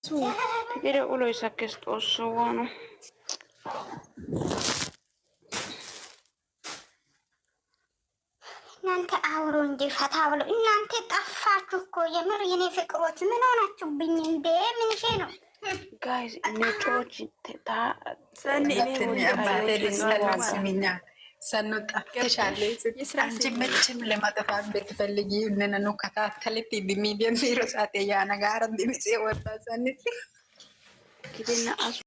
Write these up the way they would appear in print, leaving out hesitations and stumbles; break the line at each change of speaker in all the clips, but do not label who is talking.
Su, piqire ulo isa xoosso waano.
እናንተ አውሩ እንጂ ፈታ ብሎ እናንተ ጠፋችሁ እኮ የምር የኔ ፍቅሮች ምን ሆናችሁብኝ እንዴ? ምን ሼ ነው
ጋይስ ነጮች
ሰኒ እኔ አባቴ ሰኑ ጠፍተሻለች። አንቺ መቼም ለማጥፋት ብትፈልጊ እነኑ ከታተልት ሚዲየም ሮሳቴ ያ ነገር እንዲምጽ ወጣ ሰኒስ
ግዴና አሱ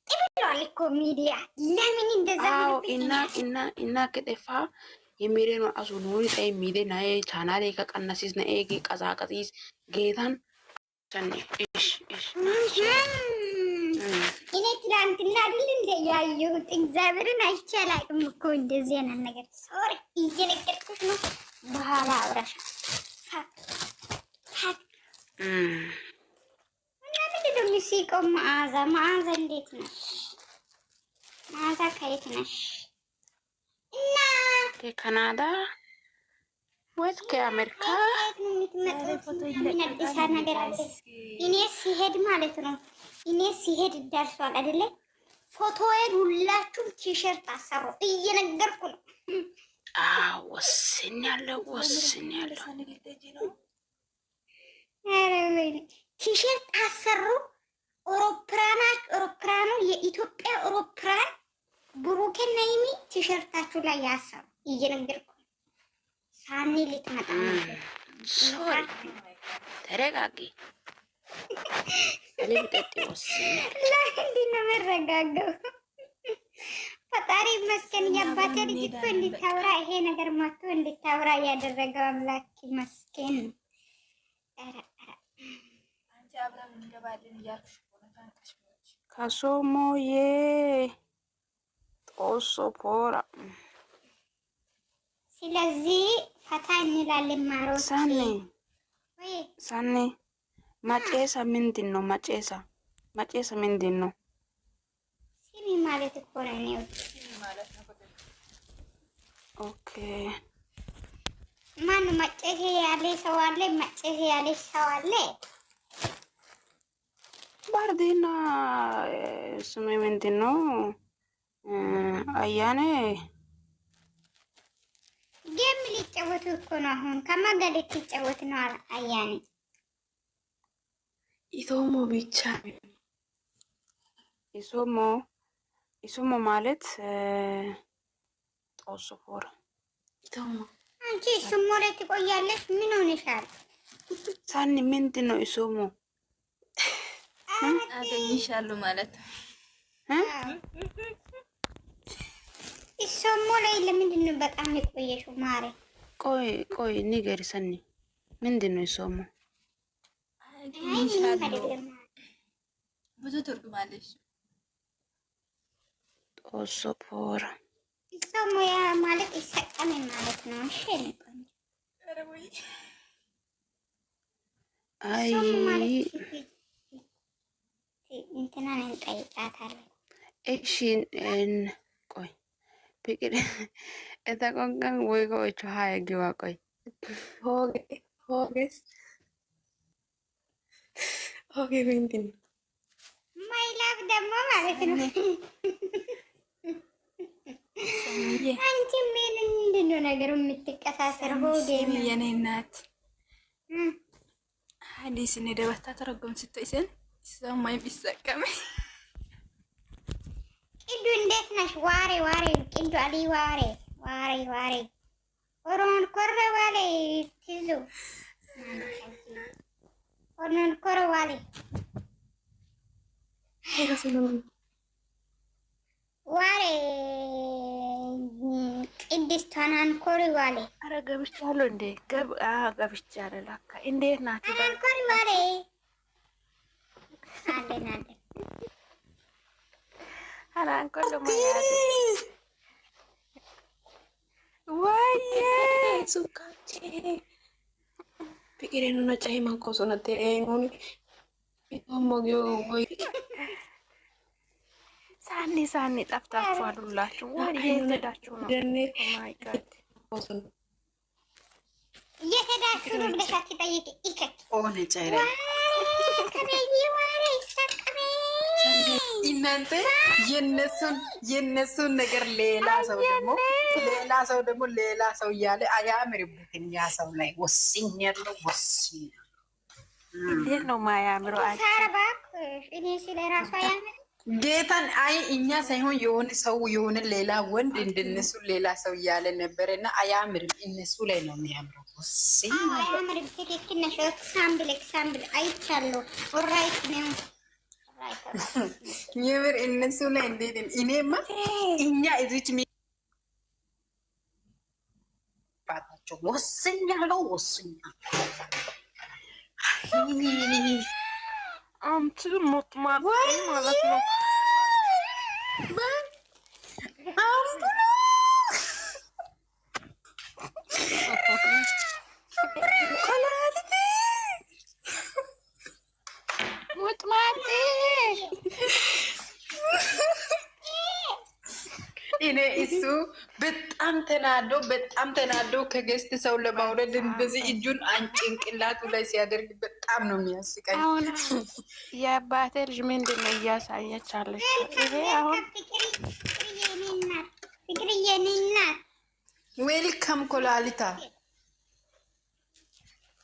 ጥብሏል እኮ ሚዲያ ለምን እንደዛ
እና ከጠፋ የሚሬኑ አሱ ኑሪ ጣይ ሚዴ ናይ ቻናሌ ከቀነሲስ ነኤ ቀዛቀዚስ ጌታን ሰኒ
እኔ ትላንትና አይደል እንደ ያየሁት እግዚአብሔርን አይቻላቅም እኮ እንደዚህ አይነት ነገር ሶሪ እየነገርኩሽ ነው። በኋላ አውራሽ እና ምንድን ነው የሚስቀው? መዓዛ እንዴት ነሽ? መዓዛ ከየት ነሽ? እና
ከካናዳ ወይስ ከአሜሪካ?
እኔ ሲሄድ ማለት ነው እኔ ሲሄድ ደርሷል አይደለ? ፎቶዬን ሁላችሁም ቲሸርት አሰሩ እየነገርኩ ነው።
ወስን ያለው
ኧረ ወይኔ ቲሸርት አሰሩ። አውሮፕላኑ የኢትዮጵያ አውሮፕላን ብሩኬና ሀይሚ ቲሸርታችሁ ላይ ያሰሩ እየነገርኩ ነው። ሳኒ ልትመጣ ነው።
ሶሪ ተረጋጊ። ለምጠጥ ወስን
ለምንድን ነው የምረጋጋው? ፈጣሪ ይመስገን። የአባቴ ልጅ እኮ እንድታወራ ይሄ ነገር መጥቶ እንድታወራ ያደረገው አምላክ ይመስገን።
ካሶሞዬ ጦሶ ፖራ
ስለዚህ ፈታ እንላለን። ማሮት
ሳኔ ማጨሳ ምንድን ነው? ማጨሳ ምንድን ነው?
ሲሚ ማለት እኮ ነው።
ኦኬ
ማን ማጨሳ ያለ ሰው አለ? ማጨሳ ያለ ሰው አለ?
ባርዲና ስሙ ምንድን ነው? አያኔ
ጌም ሊጫወቱ እኮ ነው። አሁን ከማን ጋር ልትጫወት ነው? አያኔ
ኢሶሞ ብቻ
ኢሶሞ ማለት ጦሶፎር
ኢሶሞ።
አንቺ ኢሶሞ ላይ ትቆያለሽ? ምን ሆነሻል?
ሳኒ ምንድን ነው ኢሶሞ?
አገኝሻለሁ ማለት
ኢሶሞ ላይ ለምንድን ነው በጣም የቆየሽው? ማሬ
ቆይ ንገሪ ሰኒ ምንድን ነው ኢሶሞ?
ብዙ ትርጉም አለሽ።
ጦሶፎር
ኢሶሞ ያ ማለት ይሰቀም ማለት ነው። እሺ
አይ
እንትና እንጠይቃታለን።
እሺ ቆይ ፍቅር እተቆንቀን ወይ ቆይቾ ሀያ ግባ ቆይ
ሆጌ ምንድን ነው?
ማይላፍ ደግሞ ማለት ነው። አንቺ ምንድን ነው ነገሩ የምትቀሳሰር? ሆጌ
የኔ እናት ሀዲስ እኔ ደበታ ተረጎም ስትይሰን ሰማይ ቢሰቀም
ቅዱ እንዴት ነሽ? ዋሬ ቅዱ አሊ ዋሬ ኦሮን ኮረ ዋሌ ትይዙ ኦሮን ኮረ ዋሌ ዋሬ ቅድስት ቶናን ኮሪ ዋሌ።
አረ ገብቻለሁ እንዴ? ገብቻለሁ ላካ። እንዴት ናት?
ኮሪ ዋሌ አለን
አራንኮሎ ማያት ወይዬ
ሱካቼ ፍቅሬ ነው ነጫይ ማንኮሶ ነቴ ኤሙኒ ሞጊዮ ወይ
ሳኒ ጠፍታችኋል ሁላችሁ። ወዴት ሄዳችሁ ነው? ማይ ጋድ
እየሄዳችሁ ነው ብለሽ አትጠይቂ። ይከክ
ኦነ ጨረ
ከበይ ዋሬ
እናንተ የነሱን ነገር ሌላ ሰው ደግሞ ሌላ ሰው እያለ አያምርበትም። ያ ሰው ላይ ወስኛለሁ ወስኝ
እንዴት ነው ማያምረው?
እኔ ስለ ራሱ አያምርም
ጌታን አይ እኛ ሳይሆን የሆነ ሰው የሆነ ሌላ ወንድ እንደነሱ ሌላ ሰው እያለ ነበር እና አያምርም። እነሱ ላይ ነው የሚያምረው። ወስኝ
አያምርም። ትክክል ነሽ። ሳምብል አይቻለሁ። ኦራይት ነው
የምር እነሱ ላይ እንዴት እኔማ እኛ እዚች ሚፋታቸው ወስኛለሁ
አንቺ ሞትማት ማለት ነው።
እኔ እሱ በጣም ተናዶ ከገስት ሰው ለማውረድ እንደዚህ እጁን ጭንቅላቱ ላይ ሲያደርግ በጣም ነው የሚያስቀኝ።
አሁን የአባቴ ልጅ ምንድን ነው እያሳየቻለች? ይሄ አሁን
ዌልካም ኮላሊታ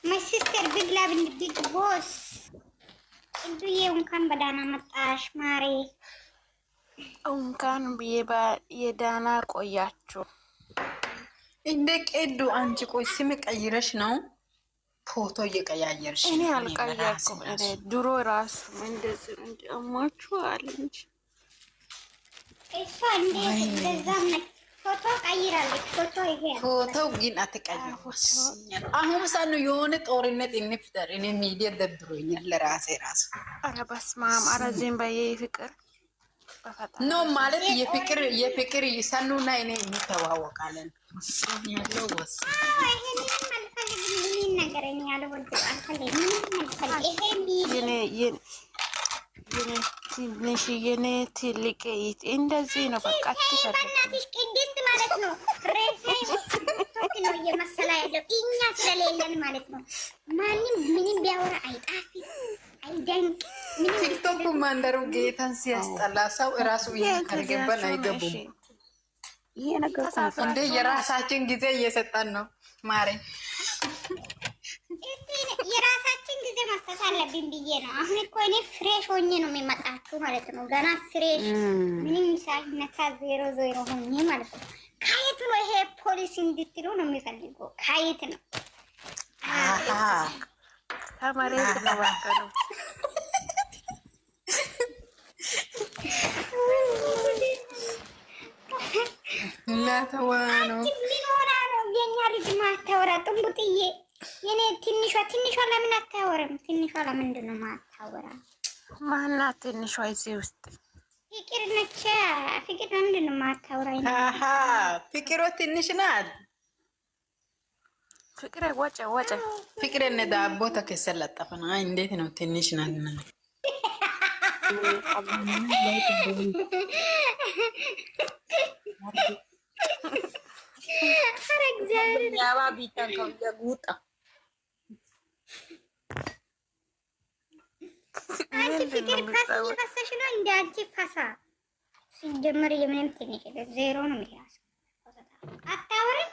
ማይ ሲስተር ቢግ ላቭ ኢን ቢግ ቦስ እንዱዬ እንኳን በዳና መጣሽ ማሬ።
እንኳን የዳና ቆያችሁ።
እንደ ቀዱ አንቺ ቆይ ስም ቀይረሽ ነው ፎቶ እየቀያየርሽ?
እኔ አልቀየርኩም። እኔ ድሮ ራሱ እንደዚህ እንደማችሁ አለኝ።
እሷ እንዴት እንደዛም ፎቶ ቀይራለች። ፎቶ
ግን አትቀይሩ። አሁን ሳኑ የሆነ ጦርነት እንፍጠር። እኔ ሚዲያ ደብሮኛል ለራሴ ራሱ።
ኧረ በስመ አብ! ኧረ ዝም በይ ፍቅር
ኖ ማለት የፍቅር ሰኑና እኔ እንተዋወቃለን። ያለው ወስ
የኔ ትልቅ እንደዚህ ነው። በቃ
ቅድስት ማለት ነው። ሬሳይ ነው እየመሰላ ያለው እኛ ስለሌለን ማለት ነው። ማንም ምንም ቢያወራ አይጣፊ አይደንቅ።
ቲክቶክ ማንደሩ ጌታን ሲያስጠላ ሰው እራሱ ካልገባን አይገቡም።
ይሄ ነገር
እንደ የራሳችን ጊዜ እየሰጠን ነው ማሬ።
የራሳችን ጊዜ መስጠት አለብን ብዬ ነው። አሁን እኮ እኔ ፍሬሽ ሆኜ ነው የሚመጣችሁ ማለት ነው። ገና ፍሬሽ ምንም ሳይነካ 0 ሆኜ ማለት ነው። ከየት ነው ይሄ ፖሊስ እንድትሉ ነው የሚፈልገው? ከየት ነው?
ከመሬት ነው ባከሉ
ላተዋ ነው
ሊኖራ ነው የኛ ልጅ ማታወራ ጥንቡጥዬ የኔ ትንሿ ለምን አታወራም? ትንሿ ለምንድን ነው ማታወራ?
ማናት ትንሿ እዚህ ውስጥ?
ፍቅር ነች። ፍቅር ለምንድን ነው ማታወራ?
ፍቅሮ ትንሽ ናት።
ፍቅሬ ወጨ
ፍቅሬ እነ ዳቦ ተከሰለጠፈና እንዴት ነው ትንሽ ናት?
አንቺ ፍቅር ፈሰሽ ነው እንደ አንቺ ፈሳ ሲጀመር የምንም ትንሽ 0 ነው የሚያስ አታወሪም።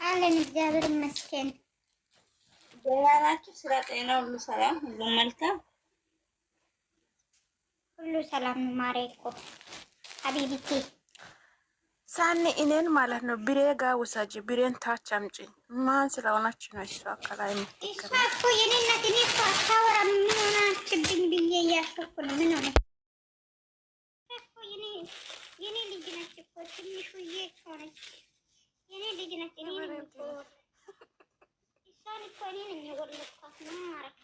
አለን እግዚአብሔር ይመስገን።
ደህና ናችሁ? ስራ፣ ጤና ሁሉ ሰላም፣ ሁሉ መልካም፣
ሁሉ ሰላም ነው። ማሬ እኮ ሀቢቢቲ
ሳኔ እኔን ማለት ነው ብሬ ጋር ውሰጂ። ብሬን ታች አምጪ። ማን ስለሆነች ነው እሷ ከላይ
እሷ እኮ የኔ እናት። እኔ እኮ አታወራም። ምን ሆናችብኝ ብዬ እያሰብኩ ነው። ምን ሆነ እኮ የኔ ልጅ ነች እኮ ትንሹዬ እኮ ነች የኔ ልጅ ነች። እኔ እሷን እኮ እኔ ነኝ የወለድኳት። ምን ማረግ